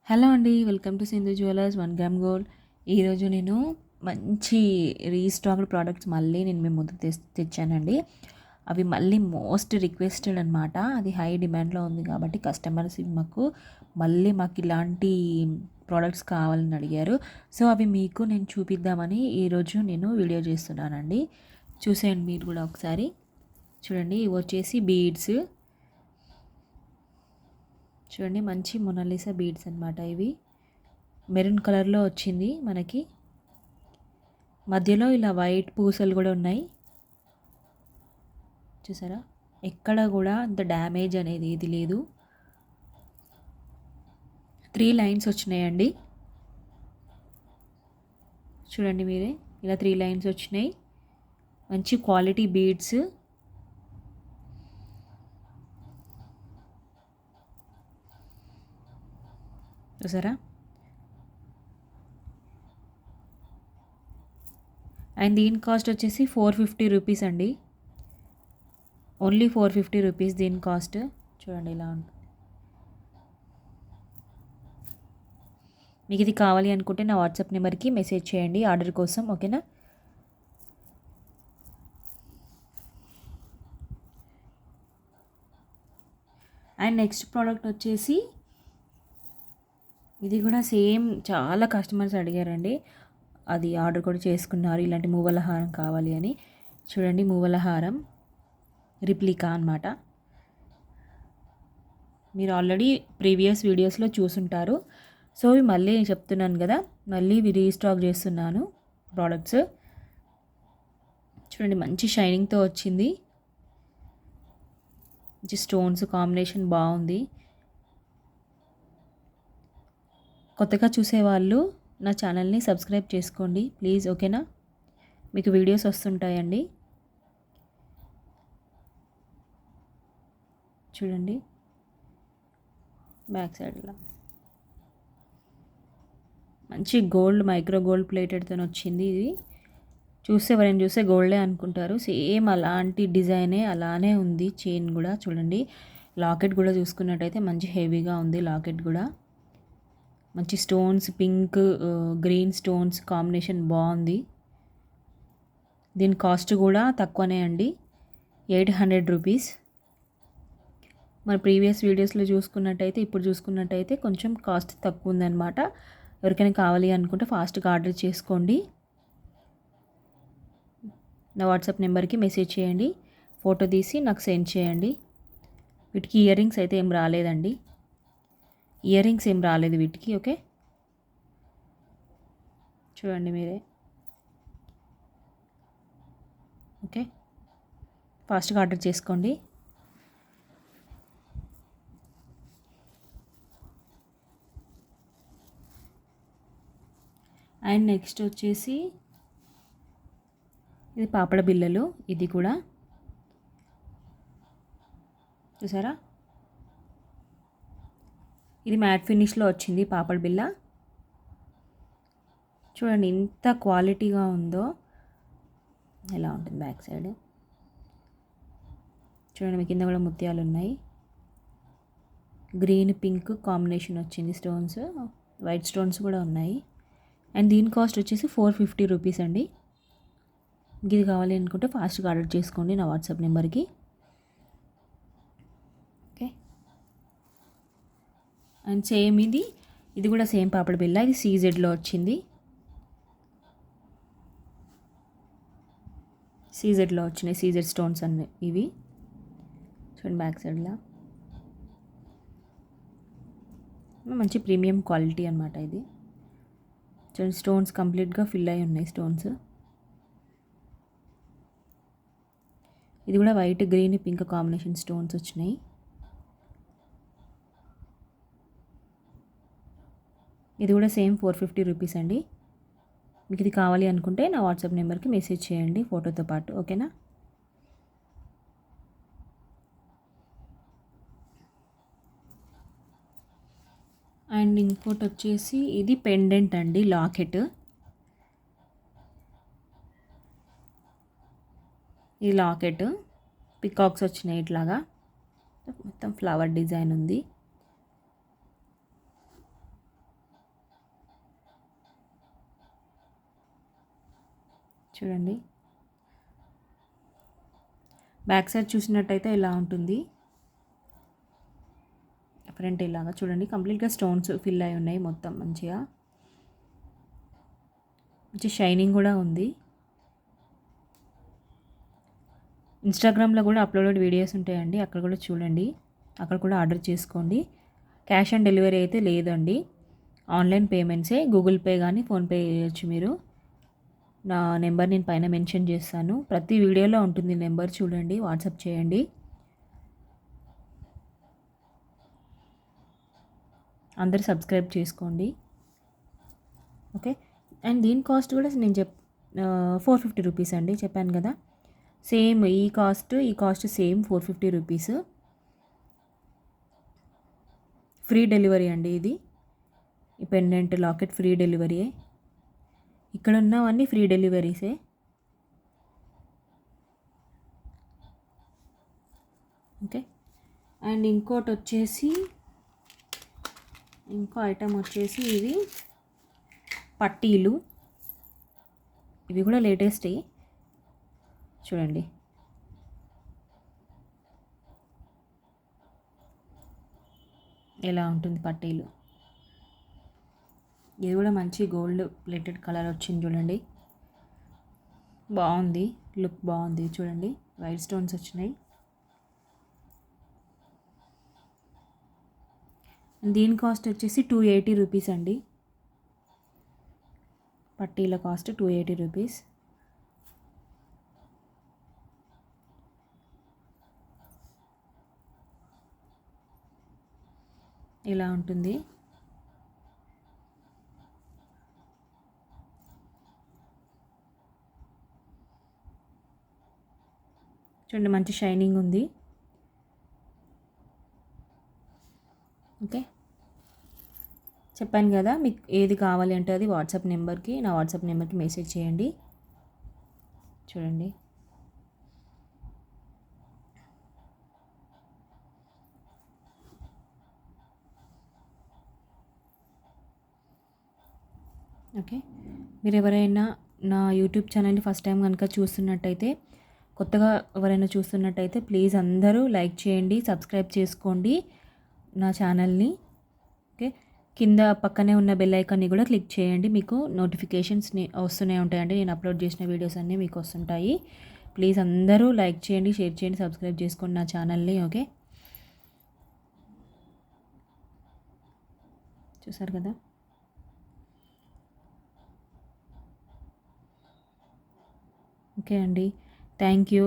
Hello అండి, welcome to Sindhu jewellers 1 gram gold. ఈరోజు నేను మంచి రీస్టాక్డ్ ప్రోడక్ట్స్ మళ్ళీ నేను మీ ముందుకు తెచ్చానండి. అవి మళ్ళీ మోస్ట్ రిక్వెస్టెడ్ అనమాట. అది హై డిమాండ్లో ఉంది కాబట్టి కస్టమర్స్ మాకు ఇలాంటి ప్రోడక్ట్స్ కావాలని అడిగారు. సో అవి మీకు నేను చూపిద్దామని ఈరోజు నేను వీడియో చేస్తున్నానండి. చూసేయండి మీరు కూడా ఒకసారి. చూడండి, ఇవి వచ్చేసి బీడ్స్. చూడండి, మంచి మొనాలిసా బీడ్స్ అనమాట. ఇవి మెరూన్ కలర్లో వచ్చింది మనకి. మధ్యలో ఇలా వైట్ పూసలు కూడా ఉన్నాయి. చూసారా, ఎక్కడ కూడా అంత డ్యామేజ్ అనేది ఇది లేదు. 3 లైన్స్ వచ్చినాయండి. చూడండి మీరే, ఇలా 3 లైన్స్ వచ్చినాయి. మంచి క్వాలిటీ బీడ్స్. చూసారా, అండ్ దీని కాస్ట్ వచ్చేసి 450 రూపీస్ అండి. ఓన్లీ 450 రూపీస్ దీని కాస్ట్. చూడండి ఇలా ఉంటుంది. మీకు ఇది కావాలి అనుకుంటే నా వాట్సాప్ నెంబర్కి మెసేజ్ చేయండి ఆర్డర్ కోసం, ఓకేనా. అండ్ నెక్స్ట్ ప్రోడక్ట్ వచ్చేసి ఇది కూడా సేమ్, చాలా కస్టమర్స్ అడిగారండి. అది ఆర్డర్ కూడా చేసుకున్నారు, ఇలాంటి మూవల హారం కావాలి అని. చూడండి, మూవల హారం రిప్లికా అనమాట. మీరు ఆల్రెడీ ప్రీవియస్ వీడియోస్లో చూసుంటారు. సో ఇవి మళ్ళీ నేను చెప్తున్నాను కదా, మళ్ళీ ఇవి రీస్టాక్ చేస్తున్నాను ప్రోడక్ట్స్. చూడండి, మంచి షైనింగ్తో వచ్చింది. మంచి స్టోన్స్ కాంబినేషన్ బాగుంది. కొత్తగా చూసేవాళ్ళు నా ఛానల్ని సబ్స్క్రైబ్ చేసుకోండి ప్లీజ్, ఓకేనా. మీకు వీడియోస్ వస్తుంటాయండి. చూడండి, బ్యాక్ సైడ్లో మంచి గోల్డ్, మైక్రో గోల్డ్ ప్లేటెడ్తో వచ్చింది. ఇది ఎవరైనా చూస్తే గోల్డే అనుకుంటారు. సేమ్ అలాంటి డిజైనే అలానే ఉంది. చైన్ కూడా చూడండి, లాకెట్ కూడా చూసుకున్నట్టయితే మంచి హెవీగా ఉంది. లాకెట్ కూడా మంచి stones, pink green stones combination బాగుంది. దీని కాస్ట్ కూడా తక్కువనే అండి, 800 రూపీస్. మన ప్రీవియస్ వీడియోస్లో చూసుకున్నట్టయితే ఇప్పుడు చూసుకున్నట్టయితే కొంచెం కాస్ట్ తక్కువ ఉందన్నమాట. ఎవరికైనా కావాలి అనుకుంటే ఫాస్ట్గా ఆర్డర్ చేసుకోండి. నా వాట్సాప్ నెంబర్కి మెసేజ్ చేయండి, ఫోటో తీసి నాకు సెండ్ చేయండి. వీటికి ఇయర్ రింగ్స్ అయితే ఏం రాలేదండి, ఇయర్ రింగ్స్ ఏం రాలేదు వీటికి, ఓకే. చూడండి మీరే, ఓకే. ఫాస్ట్గా ఆర్డర్ చేసుకోండి. అండ్ నెక్స్ట్ వచ్చేసి ఇది పాపడ బిళ్ళలు. ఇది కూడా చూసారా, ఇది మ్యాట్ ఫినిష్లో వచ్చింది పాపడ బిళ్ళ. చూడండి ఎంత క్వాలిటీగా ఉందో. ఎలా ఉంటుంది బ్యాక్ సైడ్ చూడండి, మీ కింద కూడా ముత్యాలు ఉన్నాయి. గ్రీన్ పింక్ కాంబినేషన్ వచ్చింది. స్టోన్స్, వైట్ స్టోన్స్ కూడా ఉన్నాయి. అండ్ దీని కాస్ట్ వచ్చేసి 450 రూపీస్ అండి. ఇది కావాలి అనుకుంటే ఫాస్ట్గా ఆర్డర్ చేసుకోండి నా వాట్సాప్ నెంబర్కి, ఓకే. అండ్ సేమ్ ఇది కూడా సేమ్ పాపడ బిళ్ళ. ఇది సీజెడ్లో వచ్చింది. సీజెడ్లో వచ్చినాయి, సీజెడ్ స్టోన్స్ అన్నీ ఇవి. చూడండి బ్యాక్ సైడ్లో మంచి ప్రీమియం క్వాలిటీ అనమాట ఇది. చూడండి, స్టోన్స్ కంప్లీట్గా ఫిల్ అయి ఉన్నాయి స్టోన్స్. ఇది కూడా white green pink combination stones వచ్చినాయి. ఇది కూడా సేమ్ 450 రూపీస్ అండి. మీకు ఇది కావాలి అనుకుంటే నా వాట్సాప్ నెంబర్కి మెసేజ్ చేయండి ఫోటోతో పాటు, ఓకేనా. అండ్ ఇంకోటి వచ్చేసి ఇది పెండెంట్ అండి, లాకెట్. ఈ లాకెట్ పికాక్స్ వచ్చినాయి ఇట్లాగా, మొత్తం ఫ్లవర్ డిజైన్ ఉంది. చూడండి. బ్యాక్ సైడ్ చూసినట్టయితే ఇలా ఉంటుంది. ఫ్రంట్ ఇలాగా చూడండి, కంప్లీట్గా స్టోన్స్ ఫిల్ అయి ఉన్నాయి మొత్తం మంచిగా. మంచి షైనింగ్ కూడా ఉంది. ఇన్స్టాగ్రామ్లో కూడా అప్లోడెడ్ వీడియోస్ ఉంటాయండి, అక్కడ కూడా చూడండి, అక్కడ కూడా ఆర్డర్ చేసుకోండి. క్యాష్ ఆన్ డెలివరీ అయితే లేదండి, ఆన్లైన్ పేమెంట్సే. గూగుల్ పే కానీ ఫోన్పే చేయొచ్చు మీరు. నా నెంబర్ నేను పైన మెన్షన్ చేస్తాను, ప్రతి వీడియోలో ఉంటుంది నెంబర్, చూడండి, వాట్సాప్ చేయండి. అందరు సబ్స్క్రైబ్ చేసుకోండి. ఓకే. అండ్ దీని కాస్ట్ కూడా నేను 450 రూపీస్ అండి, చెప్పాను కదా. సేమ్ ఈ cost same 450 rupees. Free delivery అండి ఇది. ఈ పెండెంట్ లాకెట్ ఫ్రీ డెలివరీయే. ఇక్కడ ఉన్నవన్నీ ఫ్రీ డెలివరీసే. ఓకే. అండ్ ఇంకో ఐటమ్ వచ్చేసి ఇవి పట్టీలు. ఇవి కూడా లేటెస్టే, చూడండి. ఎలా ఉంటుంది పట్టీలు. ఇది కూడా మంచి గోల్డ్ ప్లేటెడ్ కలర్ వచ్చింది చూడండి, బాగుంది, లుక్ బాగుంది చూడండి. వైట్ స్టోన్స్ వచ్చినాయి. దీని కాస్ట్ వచ్చేసి 280 రూపీస్ అండి. పట్టీల కాస్ట్ 280 రూపీస్. ఇలా ఉంటుంది. చూడండి, మంచి షైనింగ్ ఉంది. ఓకే. చెప్పాను కదా, మీకు ఏది కావాలి అంటే అది నా వాట్సాప్ నెంబర్కి మెసేజ్ చేయండి. చూడండి. ఓకే. మీరు ఎవరైనా నా యూట్యూబ్ ఛానల్ని ఫస్ట్ టైం కనుక చూస్తున్నట్టయితే, కొత్తగా ఎవరైనా చూస్తున్నట్టయితే ప్లీజ్ అందరూ లైక్ చేయండి, సబ్స్క్రైబ్ చేసుకోండి నా ఛానల్ని. ఓకే. కింద పక్కనే ఉన్న బెల్ ఐకాన్ని కూడా క్లిక్ చేయండి, మీకు నోటిఫికేషన్స్ వస్తూనే ఉంటాయండి, నేను అప్లోడ్ చేసిన వీడియోస్ అన్నీ మీకు వస్తుంటాయి. ప్లీజ్ అందరూ లైక్ చేయండి, షేర్ చేయండి, సబ్స్క్రైబ్ చేసుకోండి నా ఛానల్ని. ఓకే. చూసారు కదా. ఓకే అండి, థ్యాంక్ యూ.